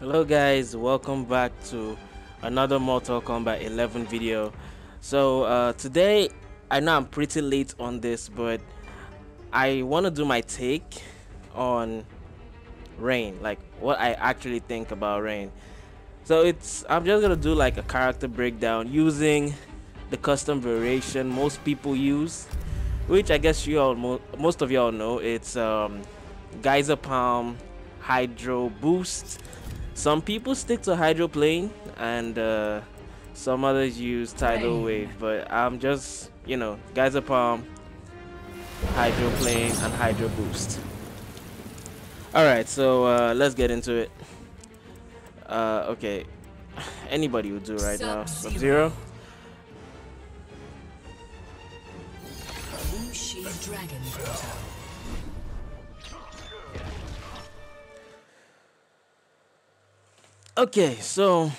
Hello guys, welcome back to another Mortal Kombat 11 video. So today, I know I'm pretty late on this, but I want to do my take on Rain, like what I actually think about Rain. So I'm just gonna do like a character breakdown using the custom variation most people use, which I guess most of y'all know. It's Geyser Palm, Hydro Boost. Some people stick to hydroplane, and some others use tidal wave, but I'm just, Geyser Palm, hydroplane, and hydro boost. Alright, so let's get into it. Okay, anybody would do right now. Sub-Zero. Dragon Portal. Okay, so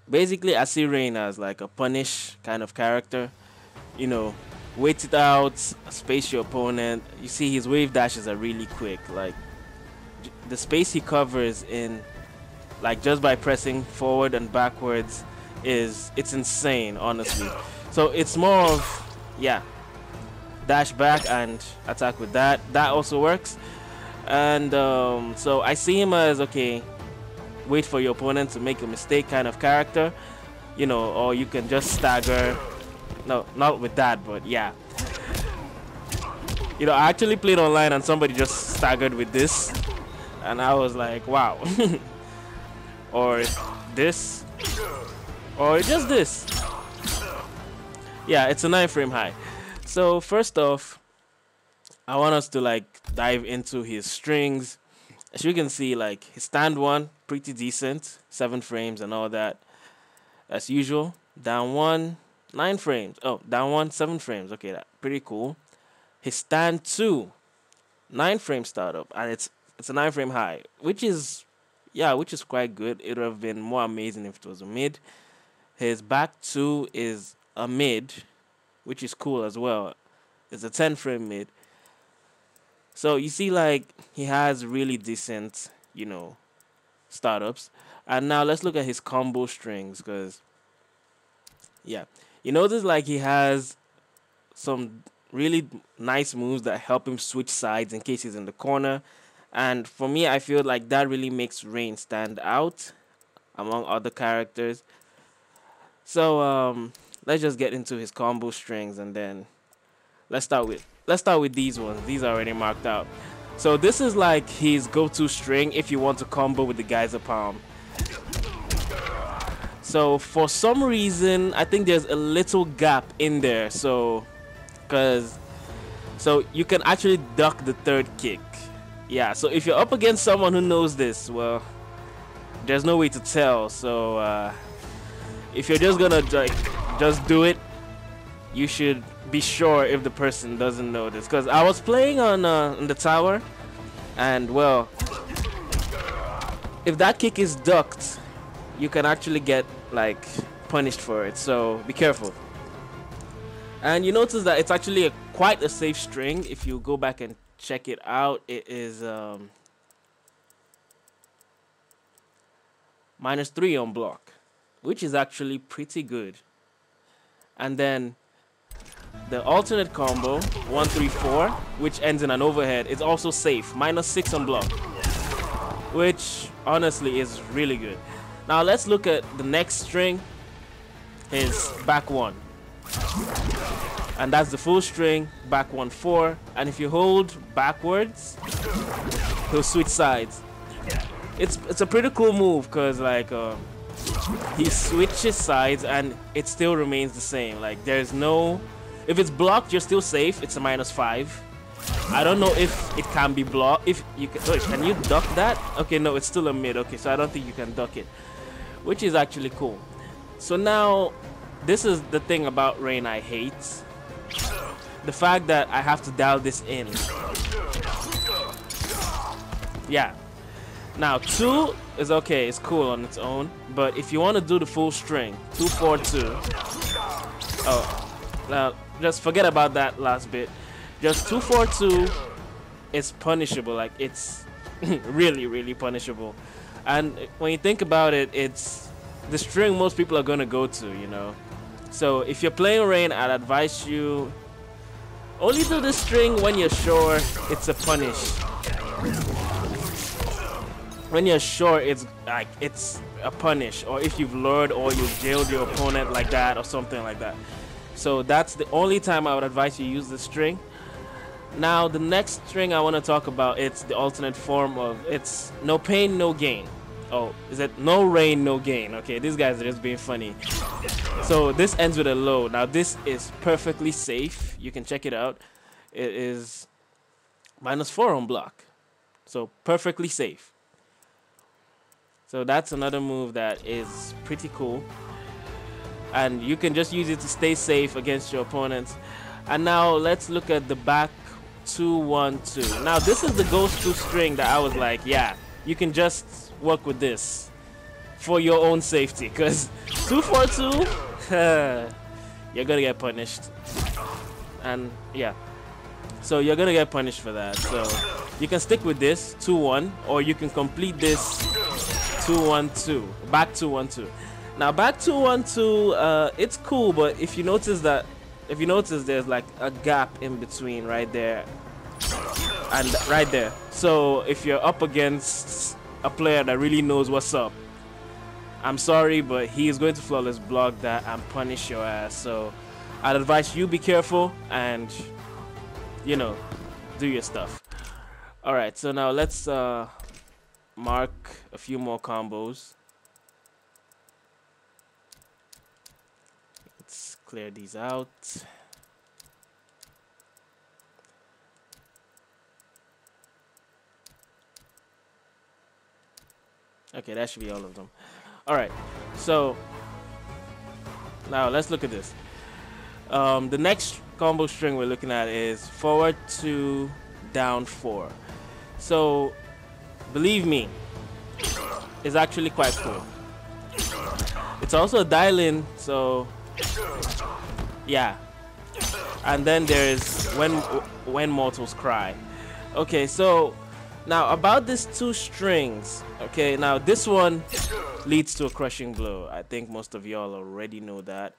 basically I see Rain as like a punish kind of character. Wait it out, space your opponent. You see his wave dashes are really quick. Like the space he covers in, like just by pressing forward and backwards, it's insane, honestly. So it's more of, yeah, dash back and attack with that. That also works. And so I see him as, okay, wait for your opponent to make a mistake kind of character, or you can just stagger. No, not with that, but yeah. I actually played online and somebody just staggered with this, and I was like, wow. Or this, or just this. Yeah, it's a 9-frame high. So first off, I want us to like dive into his strings. As you can see, like his stand one, pretty decent, 7 frames and all that, as usual. Down one, 9 frames. Oh, down one, 7 frames. Okay, that pretty cool. His stand two, 9 frame startup, and it's a 9-frame high, which is quite good. It would have been more amazing if it was a mid. His back two is a mid, which is cool as well. It's a 10-frame mid. So you see, like, he has really decent, startups. And now let's look at his combo strings, because, yeah, you notice like he has some really nice moves that help him switch sides in case he's in the corner. And for me, I feel like that really makes Rain stand out among other characters. So let's just get into his combo strings, and then let's start with these ones. These are already marked out. So this is like his go-to string if you want to combo with the Geyser Palm. So for some reason, I think there's a little gap in there. So you can actually duck the third kick. Yeah, so if you're up against someone who knows this, well, there's no way to tell. So if you're just gonna just do it, you should be sure if the person doesn't know this, because I was playing on the tower, and well, if that kick is ducked, you can actually get like punished for it, so be careful. And you notice that it's actually quite a safe string. If you go back and check it out, it is -3 on block, which is actually pretty good. And then the alternate combo, 1-3-4, which ends in an overhead, is also safe, -6 on block, which honestly is really good. Now let's look at the next string, his back one. And that's the full string, back 1-4. And if you hold backwards, he'll switch sides. It's a pretty cool move, because like he switches sides and it still remains the same. Like there's no, if it's blocked, you're still safe. It's a -5. I don't know if it can be blocked. If you can, wait, can you duck that? Okay, no, it's still a mid. Okay, so I don't think you can duck it, which is actually cool. So now, this is the thing about Rain I hate. The fact that I have to dial this in. Yeah. Now 2 is okay, it's cool on its own, but if you want to do the full string, 2-4-2. Oh, now just forget about that last bit. Just 2-4-2 is punishable. Like Really, really punishable. And when you think about it, it's the string most people are gonna go to, you know. So if you're playing Rain, I'd advise you only do the string when you're sure it's a punish. When you're sure it's like it's a punish, or if you've lured or you've jailed your opponent like that or something like that. So that's the only time I would advise you use the string. Now the next string I want to talk about, it's the alternate form of, it's no pain, no gain. Oh, is it no rain, no gain? Okay, these guys are just being funny. So this ends with a low. Now this is perfectly safe. You can check it out. It is -4 on block. So perfectly safe. So that's another move that is pretty cool. And you can just use it to stay safe against your opponents. And now let's look at the back 2-1-2. Now this is the ghost 2 string that I was like, yeah, you can just work with this for your own safety, because 2-4-2, you're gonna get punished. And yeah, so you're gonna get punished for that. So you can stick with this 2-1, or you can complete this 2-1-2, back 2-1-2. Now back 2-1-2, it's cool, but if you notice there's like a gap in between right there and right there. So if you're up against a player that really knows what's up, I'm sorry, but he is going to flawless block that and punish your ass. So I'd advise you be careful and, you know, do your stuff. All right, so now let's mark a few more combos. Let's clear these out. Okay, that should be all of them. All right, so now let's look at this. The next combo string we're looking at is forward 2, down 4. So believe me, it's actually quite cool. It's also a dial-in, so yeah. And then there's when mortals cry. Okay, so now about these 2 strings. Okay, now this one leads to a crushing blow. I think most of y'all already know that.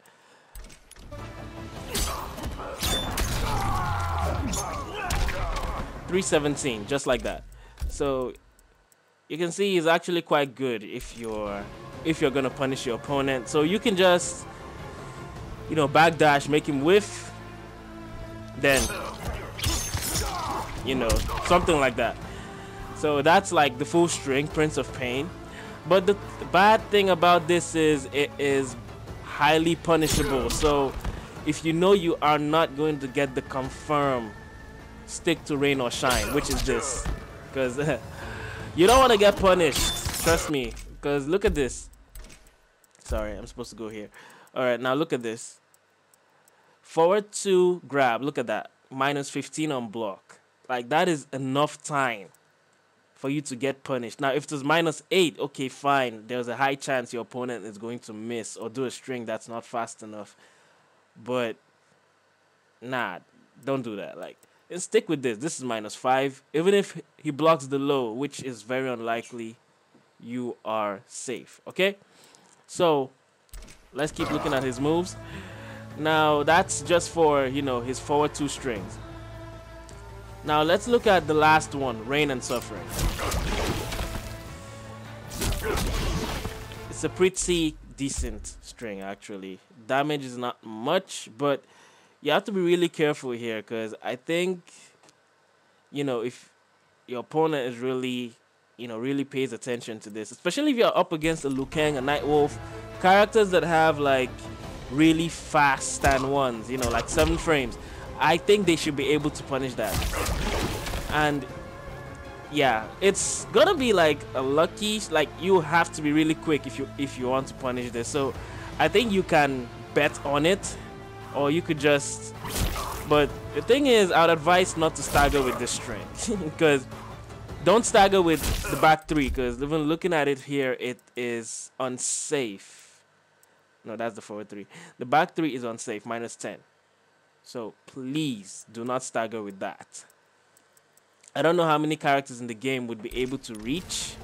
.317, just like that. So you can see he's actually quite good if you're gonna punish your opponent. So you can just, you know, backdash, make him whiff, then, you know, something like that. So that's like the full string, Prince of Pain. But the bad thing about this is it is highly punishable. So if you know you are not going to get the confirm, stick to rain or shine, which is this, because you don't want to get punished, trust me. Because look at this. Sorry, I'm supposed to go here. All right, now look at this. Forward 2 grab, look at that, -15 on block. Like, that is enough time for you to get punished. Now if it was -8, okay, fine, there's a high chance your opponent is going to miss or do a string that's not fast enough. But nah, don't do that. Like, and stick with this. This is -5. Even if he blocks the low, which is very unlikely, you are safe. Okay, so let's keep looking at his moves. Now that's just for, you know, his forward 2 strings. Now let's look at the last one, Rain and Suffering. It's a pretty decent string, actually. Damage is not much, but you have to be really careful here, because I think, you know, if your opponent is really, you know, really pays attention to this, especially if you're up against a Liu Kang, a Nightwolf, characters that have like really fast stand ones, you know, like 7 frames, I think they should be able to punish that. And yeah, it's gonna be like a lucky, like you have to be really quick if you want to punish this. So I think you can bet on it, or you could just, but the thing is, I would advise not to stagger with this string, because don't stagger with the back 3, because even looking at it here, it is unsafe. No, that's the forward 3. The back 3 is unsafe, -10. So please do not stagger with that. I don't know how many characters in the game would be able to reach.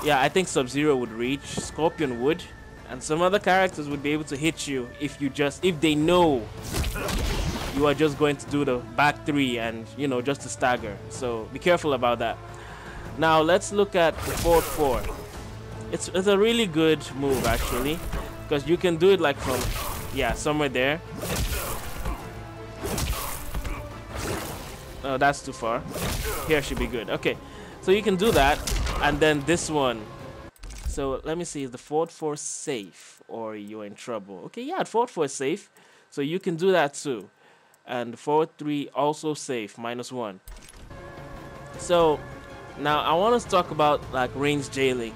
Yeah, I think Sub-Zero would reach, Scorpion would, and some other characters would be able to hit you if they know you are just going to do the back three and, you know, just to stagger. So be careful about that. Now let's look at the forward four. It's a really good move actually, because you can do it like from, yeah, somewhere there. Oh, that's too far. Here should be good. Okay, so you can do that, and then this one. So let me see, is the forward four safe or you're in trouble? Okay, yeah, forward four is safe, so you can do that too. And forward three also safe, -1. So now I want us to talk about like range jailing.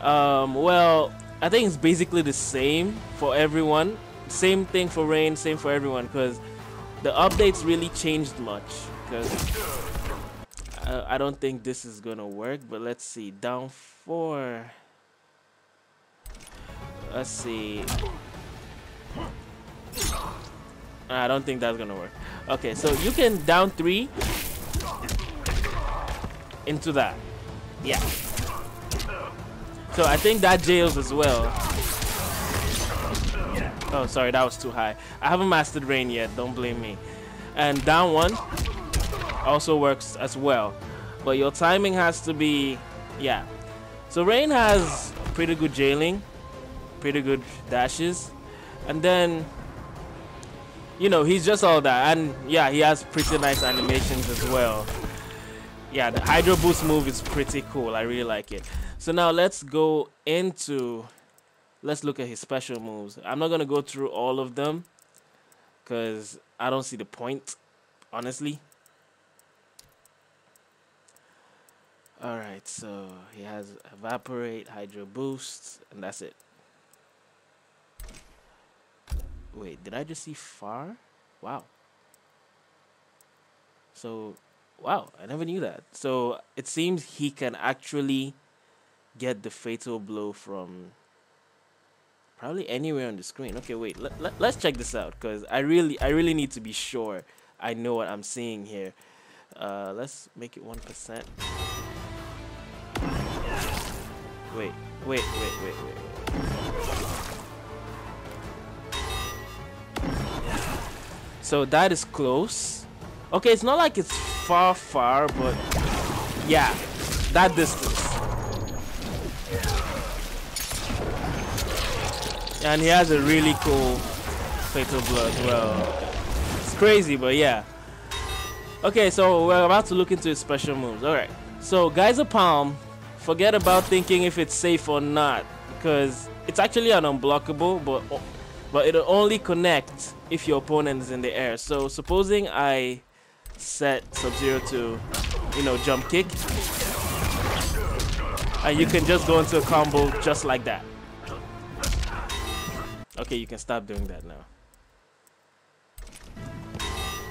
Well, I think it's basically the same for everyone. Same thing for Rain, same for everyone, because the updates really changed much. Because I don't think this is gonna work, but let's see. Down 4. Let's see. I don't think that's gonna work. Okay, so you can down 3 into that. Yeah. So I think that jails as well. Oh, sorry, that was too high. I haven't mastered Rain yet, don't blame me. And down 1 also works as well. But your timing has to be, yeah. So Rain has pretty good jailing, pretty good dashes. And then, you know, he's just all that. And yeah, he has pretty nice animations as well. Yeah, the Hydro Boost move is pretty cool. I really like it. So now let's go into, let's look at his special moves. I'm not going to go through all of them because I don't see the point, honestly. Alright, so he has Evaporate, Hydro Boost, and that's it. Wait, did I just see Far? Wow. So, wow, I never knew that. So it seems he can actually get the Fatal Blow from probably anywhere on the screen. Okay, wait, let's check this out, because I really need to be sure I know what I'm seeing here. Let's make it 1%. Wait. So that is close. Okay, it's not like it's far, but yeah, that distance. And he has a really cool Fatal Blow as well. It's crazy, but yeah. Okay, so we're about to look into his special moves. Alright, so Geyser Palm, forget about thinking if it's safe or not, because it's actually an unblockable, but it'll only connect if your opponent is in the air. So supposing I set Sub-Zero to, you know, jump kick, and you can just go into a combo just like that. Okay, you can stop doing that now.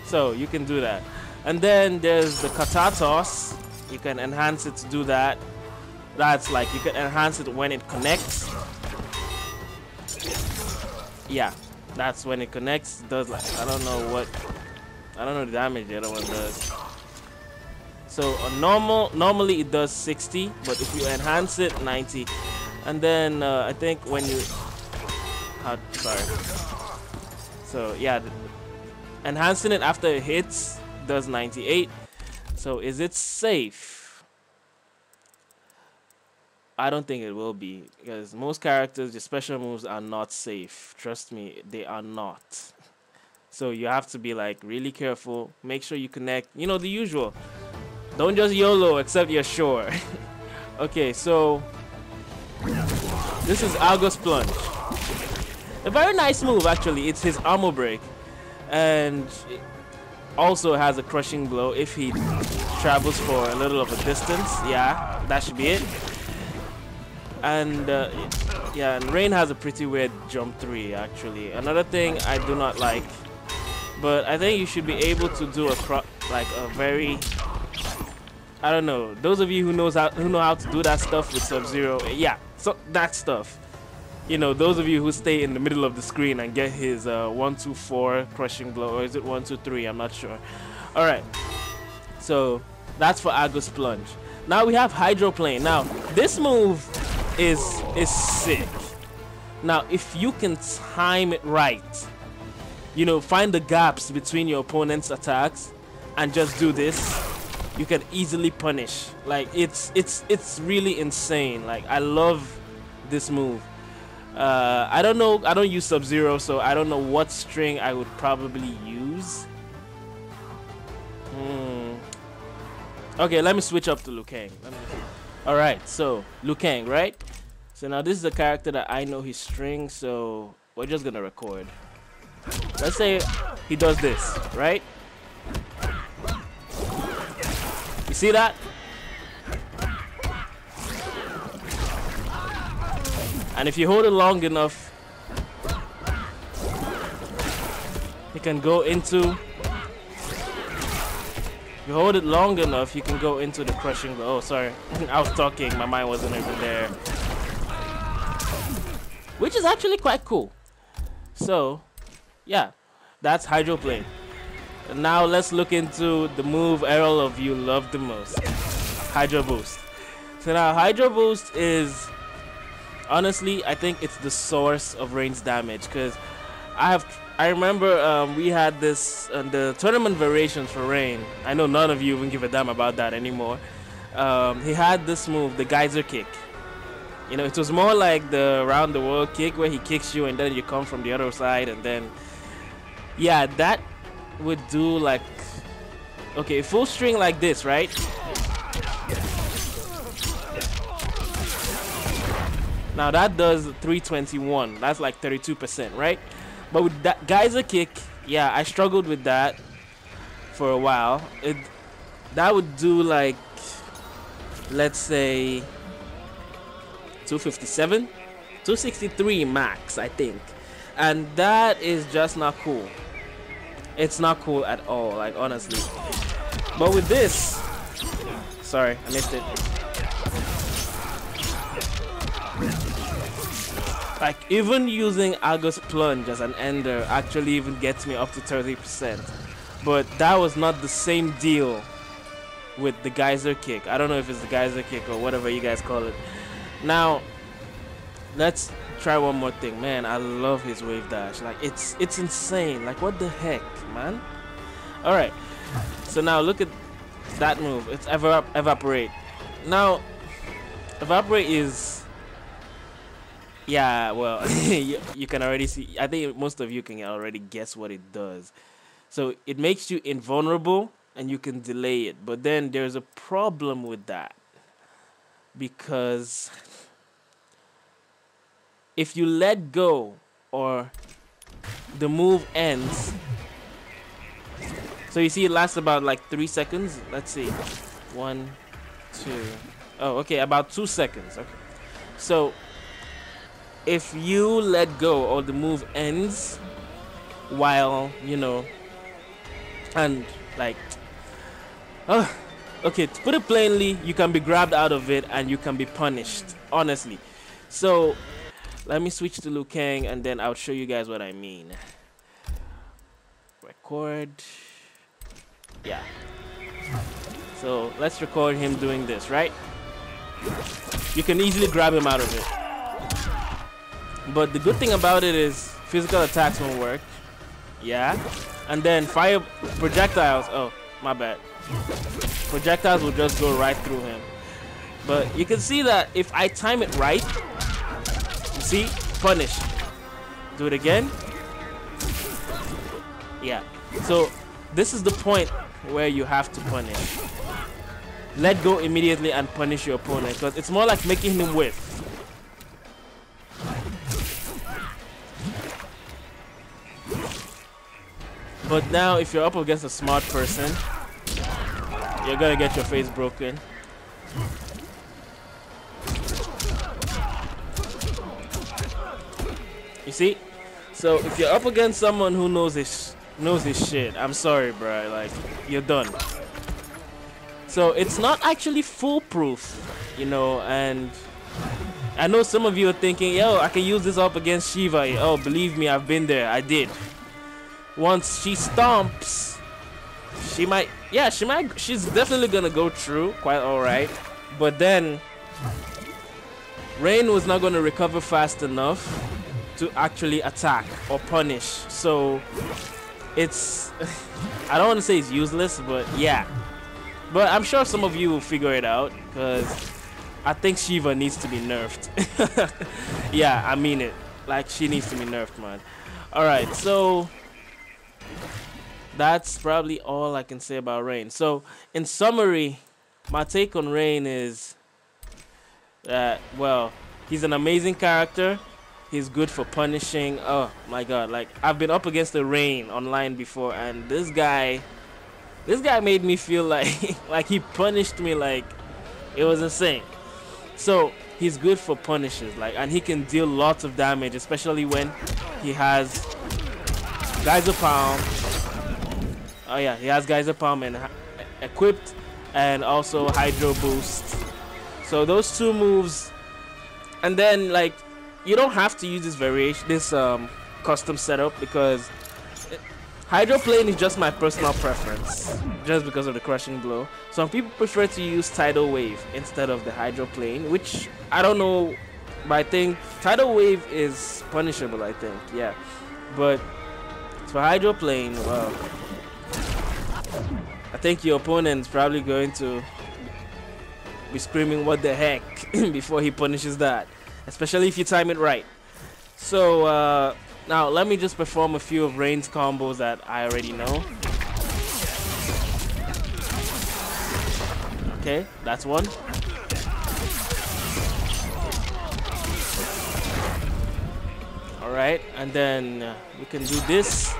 So you can do that. And then there's the Kata Toss. You can enhance it to do that. That's like, you can enhance it when it connects. Yeah, that's when it connects. It does like, I don't know the damage the other one does. So normally it does 60, but if you enhance it, 90. And then I think when you, sorry. So yeah, enhancing it after it hits does 98. So is it safe? I don't think it will be, because most characters, your special moves are not safe. Trust me, they are not. So you have to be like really careful. Make sure you connect, you know, the usual. Don't just YOLO except you're sure. Okay, so this is August Plunge. A very nice move actually. It's his armor break, and it also has a crushing blow if he travels for a little of a distance. Yeah, that should be it. And yeah, and Rain has a pretty weird jump 3 actually. Another thing I do not like, but I think you should be able to do like a very, I don't know, those of you who know how to do that stuff with Sub-Zero, yeah, so that stuff. You know, those of you who stay in the middle of the screen and get his 1, 2, 4 crushing blow, or is it 1, 2, 3? I'm not sure. All right. So that's for Agus Plunge. Now we have Hydroplane. Now this move is sick. Now if you can time it right, you know, find the gaps between your opponent's attacks and just do this, you can easily punish. Like it's really insane. Like I love this move. I don't know, I don't use Sub-Zero, so I don't know what string I would probably use. Okay, let me switch up to Liu Kang. Alright, so Liu Kang, right? So now this is a character that I know his string, so we're just gonna record. Let's say he does this, right? You see that? And if you hold it long enough, you can go into. If you hold it long enough, you can go into the crushing blow. Oh, sorry, I was talking. My mind wasn't even there. Which is actually quite cool. So, yeah, that's Hydroplane. And now let's look into the move all of you love the most, Hydro Boost. So now Hydro Boost is, honestly, I think it's the source of Rain's damage, because I remember we had this the tournament variations for Rain. I know none of you even give a damn about that anymore. He had this move, the Geyser Kick. You know, it was more like the round the world kick where he kicks you and then you come from the other side, and then yeah, that would do like, okay, full string like this, right? Now that does 321. That's like 32%, right? But with that Geyser Kick, yeah, I struggled with that for a while. That would do like, let's say 257, 263 max, I think. And that is just not cool. It's not cool at all, like, honestly. But with this, sorry, I missed it. Like, even using Agus Plunge as an ender actually even gets me up to 30%. But that was not the same deal with the Geyser Kick. I don't know if it's the Geyser Kick or whatever you guys call it. Now, let's try one more thing. Man, I love his wave dash. Like, it's insane. Like, what the heck, man? Alright, so now look at that move. It's Evaporate. Now, Evaporate is, yeah, well, you can already see. I think most of you can already guess what it does. So it makes you invulnerable and you can delay it. But then there's a problem with that, because if you let go or the move ends, so you see it lasts about like 3 seconds. Let's see, 1, 2, oh, okay, about 2 seconds. Okay, so if you let go or the move ends while, you know, and like, okay, to put it plainly, you can be grabbed out of it and you can be punished, honestly. So let me switch to Liu Kang and then I'll show you guys what I mean. Record. Yeah. So let's record him doing this, right? You can easily grab him out of it. But the good thing about it is physical attacks won't work. Yeah. And then fire projectiles. Oh, my bad. Projectiles will just go right through him. But you can see that if I time it right, you see, punish. Do it again. Yeah. So this is the point where you have to punish. Let go immediately and punish your opponent, because it's more like making him whiff. But now if you're up against a smart person, you're gonna get your face broken. You see? So if you're up against someone who knows his shit, I'm sorry, bro. Like, you're done. So it's not actually foolproof, you know. And I know some of you are thinking, yo, I can use this up against Shiva. Oh, believe me, I've been there. I did. Once she stomps, she's definitely gonna go through quite all right, but then Rain was not gonna recover fast enough to actually attack or punish. So it's I don't want to say it's useless, but yeah. But I'm sure some of you will figure it out because I think Shiva needs to be nerfed. Yeah, I mean it. Like, she needs to be nerfed, man. Alright, so that's probably all I can say about Rain. So, in summary, my take on Rain is that, well, he's an amazing character. He's good for punishing. Oh my god, like, I've been up against the Rain online before, and this guy made me feel like like he punished me like it was insane. So he's good for punishes, like, and he can deal lots of damage, especially when he has Geyser Palm. Oh yeah, he has Geyser Palm and equipped, and also Hydro Boost. So those two moves, and then like you don't have to use this variation, this custom setup, because Hydroplane is just my personal preference, just because of the crushing blow. Some people prefer to use Tidal Wave instead of the Hydroplane, which I don't know, but I think Tidal Wave is punishable, I think, yeah. But for Hydroplane, well, I think your opponent's probably going to be screaming what the heck before he punishes that, especially if you time it right. So now let me just perform a few of Rain's combos that I already know. Okay, that's one. Alright, and then we can do this.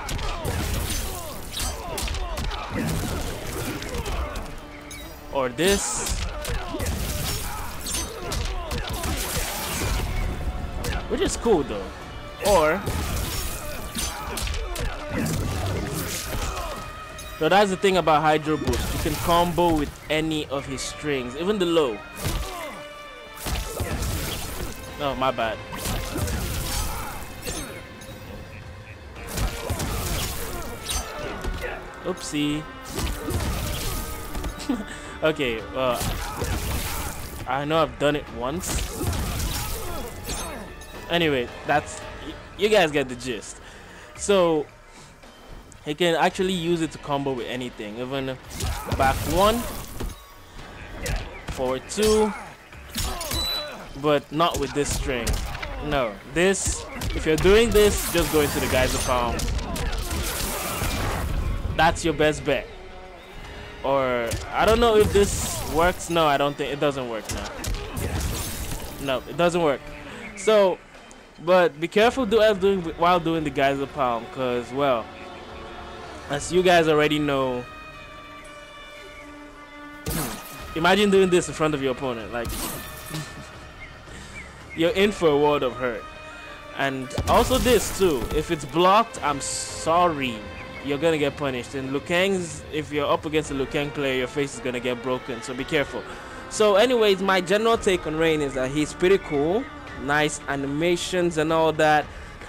Or this. Which is cool though. Or so that's the thing about Hydro Boost. You can combo with any of his strings, even the low. No, my bad. Oopsie. Okay, well, I know I've done it once. Anyway, that's, you guys get the gist. So he can actually use it to combo with anything, even back one, forward two, but not with this string. No, this, if you're doing this, just go into the Geyser Palm. That's your best bet. Or I don't know if this works. No, I don't think it doesn't work now. No, it doesn't work. So, but be careful while doing the Geyser Palm, because, well, as you guys already know, imagine doing this in front of your opponent. Like, you're in for a world of hurt. And also this too, if it's blocked, I'm sorry, you're gonna get punished. And Liu Kang's, if you're up against a Liu Kang player, your face is gonna get broken, so be careful. So anyways, my general take on Rain is that he's pretty cool, nice animations and all that,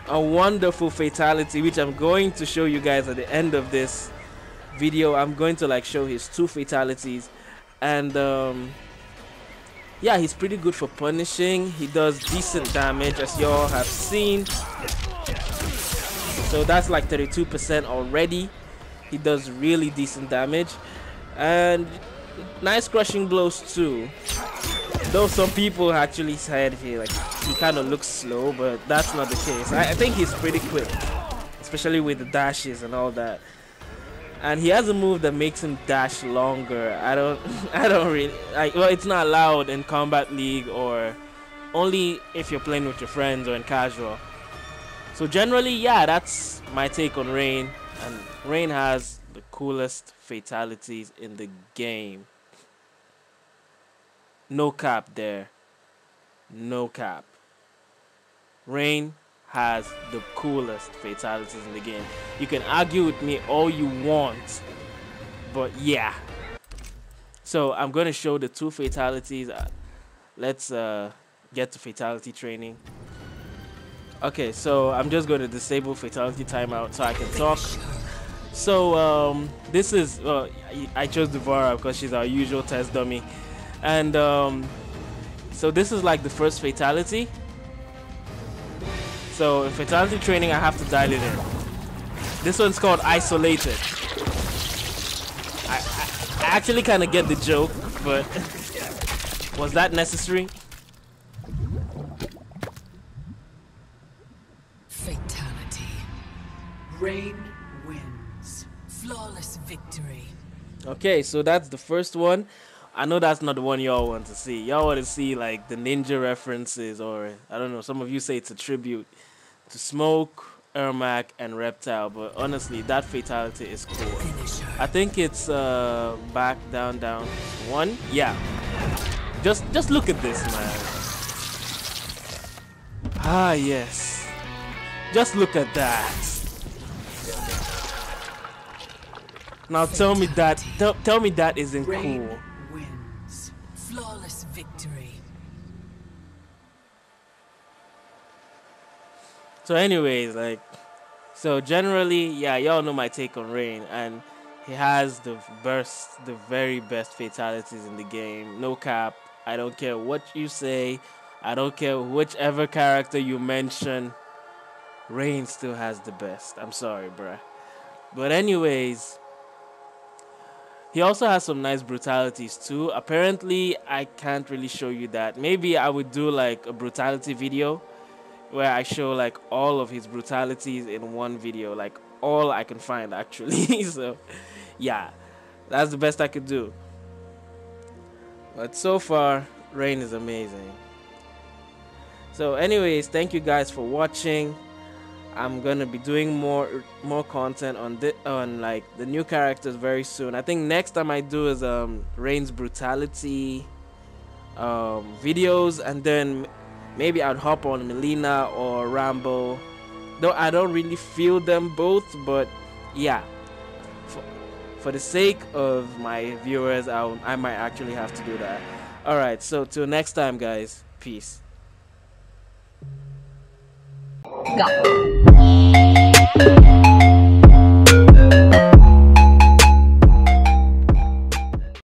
a wonderful fatality, which I'm going to show you guys at the end of this video. I'm going to like show his 2 fatalities, and yeah, he's pretty good for punishing. He does decent damage, as y'all have seen. So that's like 32% already. He does really decent damage, and nice crushing blows too. Though some people actually said he kind of looks slow, but that's not the case. I think he's pretty quick, especially with the dashes and all that. And he has a move that makes him dash longer. I don't really like. Well, it's not allowed in Combat League, or only if you're playing with your friends or in casual. So generally, yeah, that's my take on Rain. And Rain has the coolest fatalities in the game. No cap there. No cap. Rain has the coolest fatalities in the game. You can argue with me all you want, but yeah. So I'm going to show the 2 fatalities. Let's get to fatality training. Okay, so I'm just going to disable fatality timeout so I can talk. So this is I chose Devora because she's our usual test dummy, and so this is like the first fatality. So in fatality training, I have to dial it in. This one's called Isolated. I actually kind of get the joke, but was that necessary? Fatality. Rain wins. Flawless victory. Okay, so that's the first one. I know that's not the one y'all want to see. Y'all want to see like the ninja references, or I don't know, some of you say it's a tribute to Smoke, Ermac, and Reptile, but honestly, that fatality is cool. I think it's back, down, down, one. Yeah. Just look at this, man. Ah, yes. Just look at that. Now tell me that isn't Rain cool. wins. Flawless victory. So anyways, like, so generally, yeah, y'all know my take on Rain, and he has the very best fatalities in the game. No cap. I don't care what you say. I don't care whichever character you mention. Rain still has the best. I'm sorry, bruh. But anyways, he also has some nice brutalities too. Apparently, I can't really show you that. Maybe I would do like a brutality video where I show like all of his brutalities in one video, like all I can find actually. So yeah, that's the best I could do. But so far, Rain is amazing. So anyways, thank you guys for watching. I'm gonna be doing more content on like the new characters very soon. I think next time I do is Rain's brutality videos, and then maybe I'd hop on Melina or Rambo. Though I don't really feel them both, but yeah, for the sake of my viewers, I might actually have to do that. Alright, so till next time guys, peace. Go.